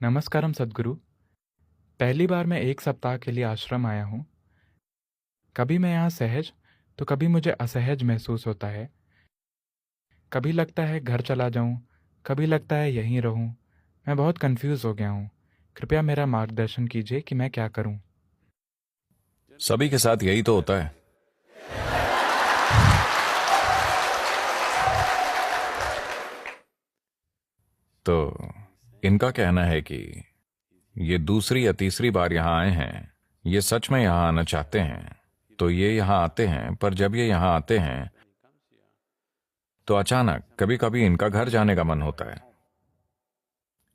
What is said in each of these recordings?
नमस्कारम सद्गुरु। पहली बार मैं 1 सप्ताह के लिए आश्रम आया हूँ। कभी मैं यहाँ सहज, तो कभी मुझे असहज महसूस होता है। कभी लगता है घर चला जाऊँ, कभी लगता है यहीं रहूँ। मैं बहुत कन्फ्यूज़ हो गया हूँ। कृपया मेरा मार्गदर्शन कीजिए कि मैं क्या करूँ? सभी के साथ यही तो होता है। तो इनका कहना है कि ये दूसरी या तीसरी बार यहां आए हैं। ये सच में यहां आना चाहते हैं, तो ये यहां आते हैं। पर जब ये यहां आते हैं तो अचानक कभी कभी इनका घर जाने का मन होता है।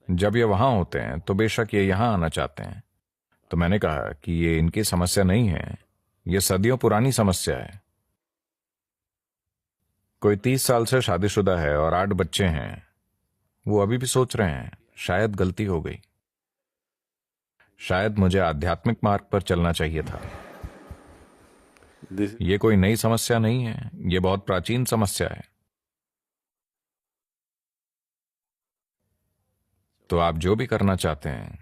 जब ये वहां होते हैं तो बेशक ये यहां आना चाहते हैं। तो मैंने कहा कि ये इनकी समस्या नहीं है, ये सदियों पुरानी समस्या है। कोई 30 साल से शादीशुदा है और 8 बच्चे हैं। वो अभी भी सोच रहे हैं शायद गलती हो गई, शायद मुझे आध्यात्मिक मार्ग पर चलना चाहिए था। This, ये कोई नई समस्या नहीं है, ये बहुत प्राचीन समस्या है। तो आप जो भी करना चाहते हैं,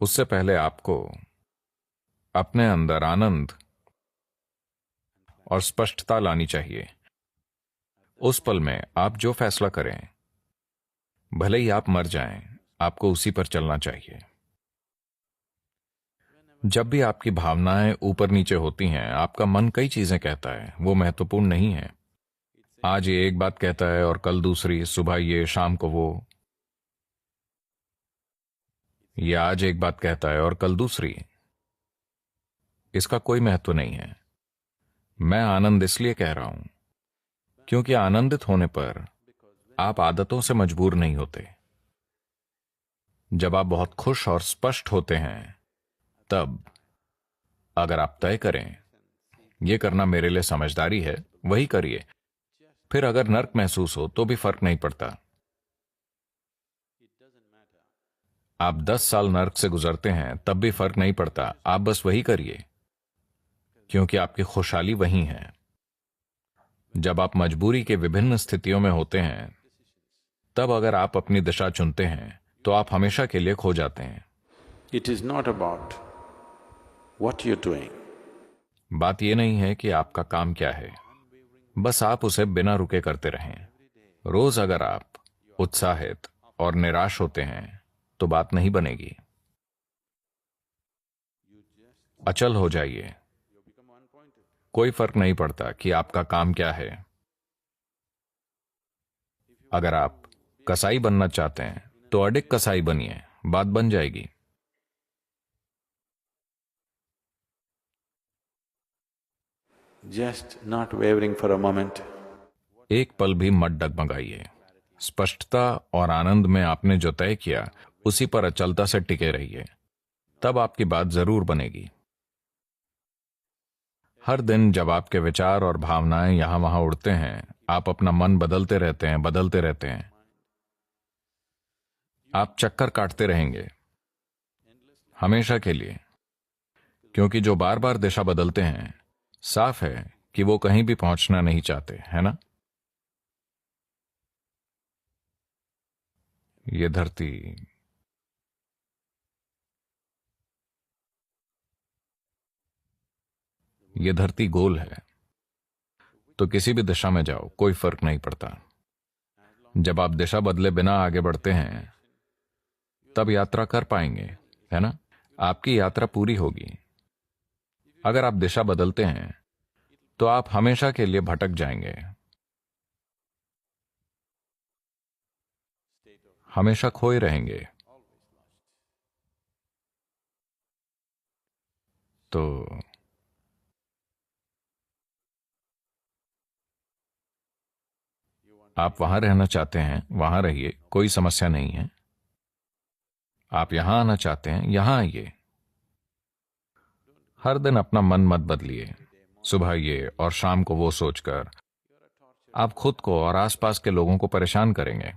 उससे पहले आपको अपने अंदर आनंद और स्पष्टता लानी चाहिए। उस पल में आप जो फैसला करें, भले ही आप मर जाएं, आपको उसी पर चलना चाहिए। जब भी आपकी भावनाएं ऊपर नीचे होती हैं, आपका मन कई चीजें कहता है, वो महत्वपूर्ण नहीं है। आज ये एक बात कहता है और कल दूसरी, सुबह ये शाम को वो। ये आज एक बात कहता है और कल दूसरी। इसका कोई महत्व नहीं है। मैं आनंद इसलिए कह रहा हूं क्योंकि आनंदित होने पर आप आदतों से मजबूर नहीं होते। जब आप बहुत खुश और स्पष्ट होते हैं, तब अगर आप तय करें यह करना मेरे लिए समझदारी है, वही करिए। फिर अगर नर्क महसूस हो तो भी फर्क नहीं पड़ता। आप 10 साल नर्क से गुजरते हैं तब भी फर्क नहीं पड़ता। आप बस वही करिए, क्योंकि आपकी खुशहाली वही है। जब आप मजबूरी के विभिन्न स्थितियों में होते हैं, तब अगर आप अपनी दिशा चुनते हैं तो आप हमेशा के लिए खो जाते हैं। it is not about what you're doing. बात यह नहीं है कि आपका काम क्या है, बस आप उसे बिना रुके करते रहें। रोज अगर आप उत्साहित और निराश होते हैं तो बात नहीं बनेगी। अचल हो जाइए। कोई फर्क नहीं पड़ता कि आपका काम क्या है। अगर आप कसाई बनना चाहते हैं तो अडिग कसाई बनिए, बात बन जाएगी। Just not wavering for a moment. एक पल भी मत डगमगाइए। स्पष्टता और आनंद में आपने जो तय किया, उसी पर अचलता से टिके रहिए, तब आपकी बात जरूर बनेगी। हर दिन जब आपके विचार और भावनाएं यहां वहां उड़ते हैं, आप अपना मन बदलते रहते हैं, बदलते रहते हैं। आप चक्कर काटते रहेंगे हमेशा के लिए, क्योंकि जो बार बार दिशा बदलते हैं, साफ है कि वो कहीं भी पहुंचना नहीं चाहते, है ना? ये धरती ये धरती गोल है, तो किसी भी दिशा में जाओ कोई फर्क नहीं पड़ता। जब आप दिशा बदले बिना आगे बढ़ते हैं, तब यात्रा कर पाएंगे, है ना? आपकी यात्रा पूरी होगी। अगर आप दिशा बदलते हैं तो आप हमेशा के लिए भटक जाएंगे, हमेशा खोए रहेंगे। तो आप वहां रहना चाहते हैं, वहां रहिए, कोई समस्या नहीं है। आप यहां आना चाहते हैं, यहां आइए। हर दिन अपना मन मत बदलिए। सुबह ये और शाम को वो सोचकर आप खुद को और आसपास के लोगों को परेशान करेंगे।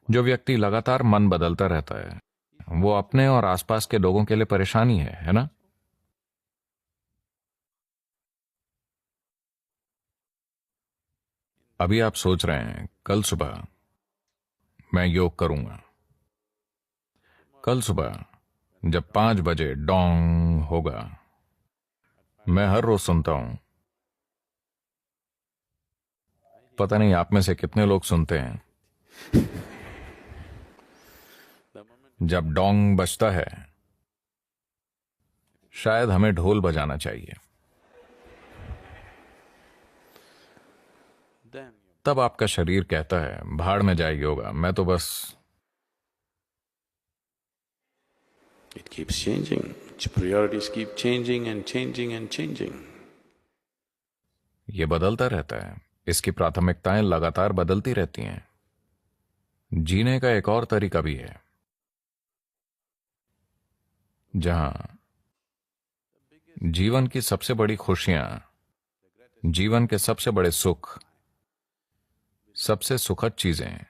जो व्यक्ति लगातार मन बदलता रहता है, वो अपने और आसपास के लोगों के लिए परेशानी है ना? अभी आप सोच रहे हैं कल सुबह मैं योग करूंगा। कल सुबह जब 5 बजे डोंग होगा, मैं हर रोज सुनता हूं। पता नहीं आप में से कितने लोग सुनते हैं। जब डोंग बजता है, शायद हमें ढोल बजाना चाहिए। then तब आपका शरीर कहता है भाड़ में जाए योगा, मैं तो बस। it keeps changing. Its priorities keep changing and changing and changing. ये बदलता रहता है, इसकी प्राथमिकताएं लगातार बदलती रहती हैं। जीने का एक और तरीका भी है, जहां जीवन की सबसे बड़ी खुशियां, जीवन के सबसे बड़े सुख, सबसे सुखद चीजें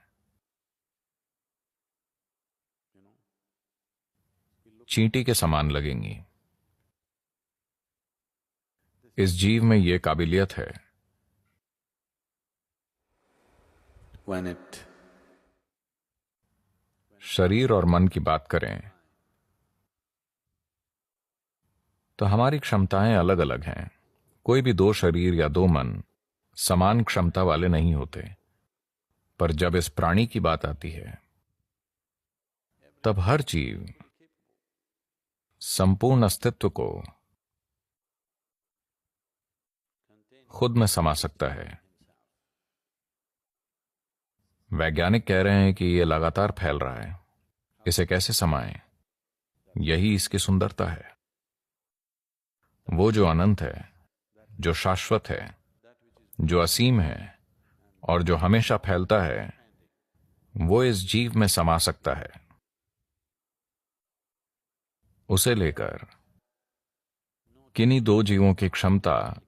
चींटी के समान लगेंगी। इस जीव में यह काबिलियत है। When it शरीर और मन की बात करें तो हमारी क्षमताएं अलग अलग हैं। कोई भी 2 शरीर या 2 मन समान क्षमता वाले नहीं होते। पर जब इस प्राणी की बात आती है, तब हर जीव संपूर्ण अस्तित्व को खुद में समा सकता है। वैज्ञानिक कह रहे हैं कि यह लगातार फैल रहा है। इसे कैसे समाएं? यही इसकी सुंदरता है। वो जो अनंत है, जो शाश्वत है, जो असीम है और जो हमेशा फैलता है, वो इस जीव में समा सकता है। उसे लेकर किन्हीं 2 जीवों की क्षमता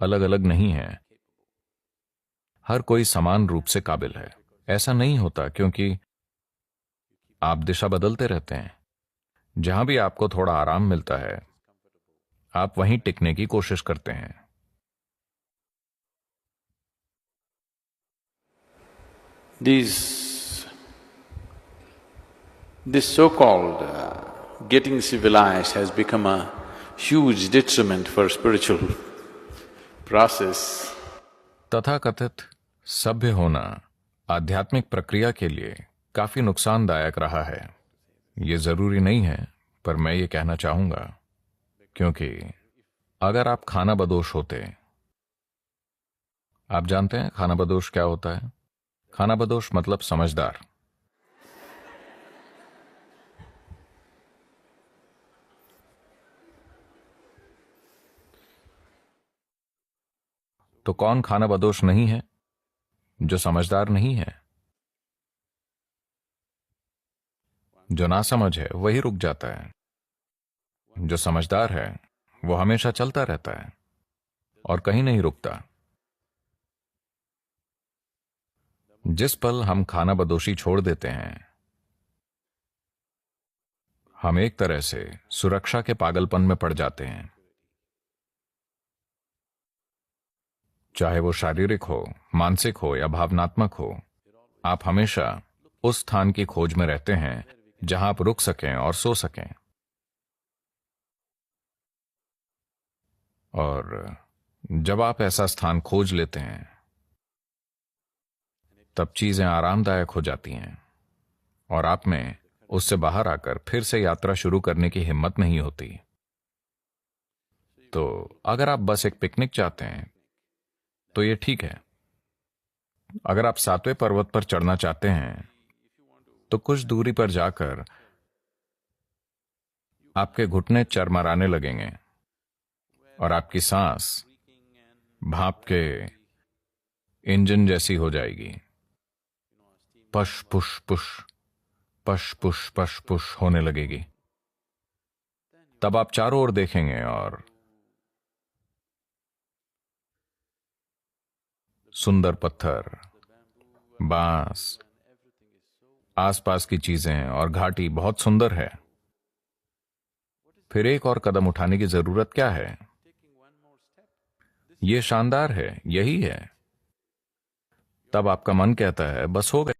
अलग अलग नहीं है। हर कोई समान रूप से काबिल है। ऐसा नहीं होता, क्योंकि आप दिशा बदलते रहते हैं। जहां भी आपको थोड़ा आराम मिलता है, आप वहीं टिकने की कोशिश करते हैं। This so-called getting civilized has become a huge detriment for spiritual process. तथाकथित सभ्य होना आध्यात्मिक प्रक्रिया के लिए काफी नुकसानदायक रहा है। यह जरूरी नहीं है, पर मैं ये कहना चाहूंगा, क्योंकि अगर आप खानाबदोश होते, आप जानते हैं खानाबदोश क्या होता है? खानाबदोश मतलब समझदार। तो कौन खानाबदोश नहीं है? जो समझदार नहीं है। जो नासमझ है वही रुक जाता है। जो समझदार है वो हमेशा चलता रहता है और कहीं नहीं रुकता। जिस पल हम खानाबदोशी छोड़ देते हैं, हम एक तरह से सुरक्षा के पागलपन में पड़ जाते हैं। चाहे वो शारीरिक हो, मानसिक हो या भावनात्मक हो, आप हमेशा उस स्थान की खोज में रहते हैं जहां आप रुक सकें और सो सकें। और जब आप ऐसा स्थान खोज लेते हैं, तब चीजें आरामदायक हो जाती हैं और आप में उससे बाहर आकर फिर से यात्रा शुरू करने की हिम्मत नहीं होती। तो अगर आप बस एक पिकनिक चाहते हैं तो ये ठीक है। अगर आप 7वें पर्वत पर चढ़ना चाहते हैं तो कुछ दूरी पर जाकर आपके घुटने चरमराने लगेंगे और आपकी सांस भाप के इंजन जैसी हो जाएगी। पश पुश पुश, पश पुश पश पुश होने लगेगी। तब आप चारों ओर देखेंगे और सुंदर पत्थर, बांस, आसपास की चीजें और घाटी बहुत सुंदर है। फिर एक और कदम उठाने की जरूरत क्या है? यह शानदार है, यही है। तब आपका मन कहता है बस हो गया।